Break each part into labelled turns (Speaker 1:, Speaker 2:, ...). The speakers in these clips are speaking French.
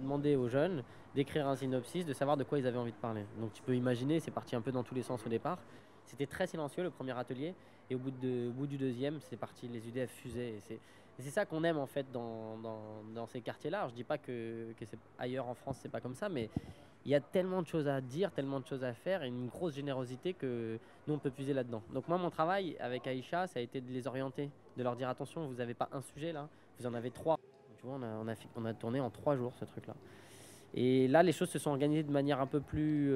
Speaker 1: demandé aux jeunes d'écrire un synopsis, de savoir de quoi ils avaient envie de parler. Donc tu peux imaginer, c'est parti un peu dans tous les sens au départ. C'était très silencieux le premier atelier, et au bout du deuxième, c'est parti, les idées fusaient. Et c'est ça qu'on aime en fait dans ces quartiers-là. Je dis pas que c'est ailleurs en France, c'est pas comme ça, mais il y a tellement de choses à dire, tellement de choses à faire, et une grosse générosité que nous on peut puiser là-dedans. Donc moi mon travail avec Aïcha, ça a été de les orienter, de leur dire attention, vous n'avez pas un sujet là, vous en avez trois. Tu vois, on a tourné en 3 jours ce truc-là. Et là, les choses se sont organisées de manière un peu plus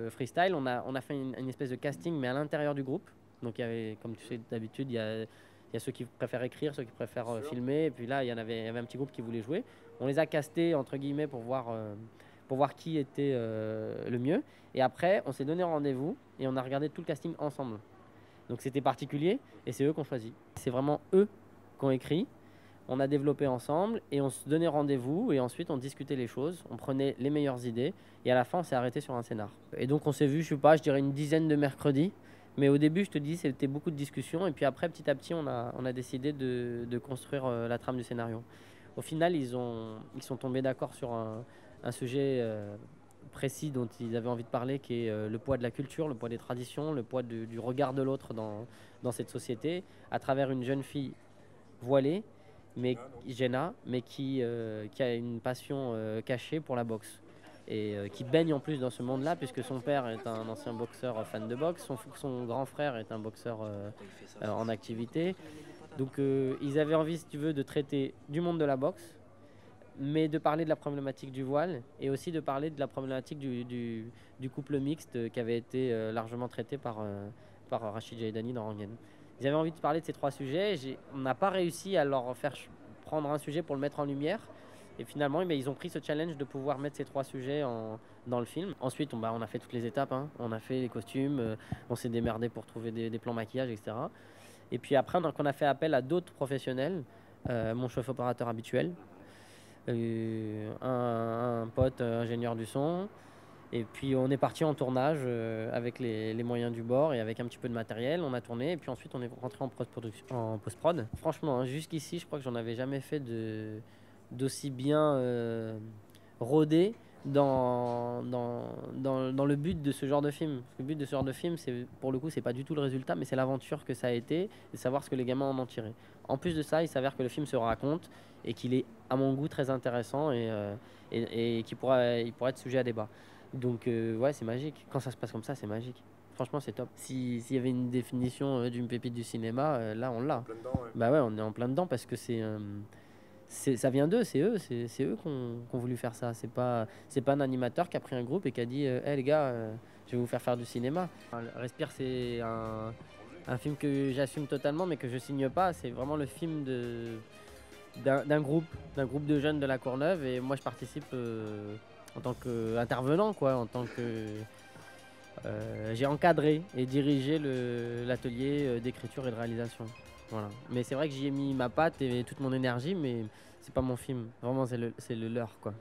Speaker 1: freestyle. On a fait une espèce de casting, mais à l'intérieur du groupe. Donc, il y avait, comme tu sais, d'habitude, il y a ceux qui préfèrent écrire, ceux qui préfèrent filmer. Et puis là, il y avait un petit groupe qui voulait jouer. On les a castés, entre guillemets, pour voir qui était le mieux. Et après, on s'est donné rendez-vous et on a regardé tout le casting ensemble. Donc, c'était particulier et c'est eux qui ont choisi. C'est vraiment eux qui ont écrit. On a développé ensemble et on se donnait rendez-vous et ensuite on discutait les choses, on prenait les meilleures idées et à la fin on s'est arrêté sur un scénar. Et donc on s'est vu, je sais pas, je dirais une dizaine de mercredis, mais au début je te dis c'était beaucoup de discussions et puis après petit à petit on a décidé de construire la trame du scénario. Au final ils sont tombés d'accord sur un sujet précis dont ils avaient envie de parler, qui est le poids de la culture, le poids des traditions, le poids du regard de l'autre dans cette société, à travers une jeune fille voilée, mais Jenna, mais qui a une passion cachée pour la boxe et qui baigne en plus dans ce monde-là, puisque son père est un ancien boxeur fan de boxe, son grand frère est un boxeur en activité. Donc ils avaient envie, si tu veux, de traiter du monde de la boxe, mais de parler de la problématique du voile et aussi de parler de la problématique du couple mixte qui avait été largement traité par Rachid Jaidani dans Rangen. Ils avaient envie de parler de ces trois sujets. On n'a pas réussi à leur faire prendre un sujet pour le mettre en lumière. Et finalement, ils ont pris ce challenge de pouvoir mettre ces trois sujets dans le film. Ensuite, on a fait toutes les étapes, hein. On a fait les costumes, on s'est démerdé pour trouver des plans maquillage, etc. Et puis après, donc, on a fait appel à d'autres professionnels, mon chef opérateur habituel, un pote ingénieur du son. Et puis on est parti en tournage avec les moyens du bord et avec un petit peu de matériel. On a tourné et puis ensuite on est rentré en post-prod. Franchement, hein, jusqu'ici, je crois que j'en avais jamais fait d'aussi bien rodé dans le but de ce genre de film. Le but de ce genre de film, c'est, pour le coup, c'est pas du tout le résultat, mais c'est l'aventure que ça a été et savoir ce que les gamins en ont tiré. En plus de ça, il s'avère que le film se raconte et qu'il est, à mon goût, très intéressant et qu'il il pourra être sujet à débat. Donc, ouais, c'est magique. Quand ça se passe comme ça, c'est magique. Franchement, c'est top. S'il y avait une définition d'une pépite du cinéma, là, on l'a. Bah ouais, on est en plein dedans parce que ça vient d'eux, c'est eux qui ont voulu faire ça. C'est pas un animateur qui a pris un groupe et qui a dit hey, les gars, je vais vous faire du cinéma. Respire, c'est un film que j'assume totalement, mais que je signe pas. C'est vraiment le film d'un groupe de jeunes de la Courneuve et moi je participe en tant qu'intervenant, quoi, en tant que j'ai encadré et dirigé l'atelier d'écriture et de réalisation. Voilà. Mais c'est vrai que j'y ai mis ma patte et toute mon énergie, mais c'est pas mon film. Vraiment, c'est le leur, quoi.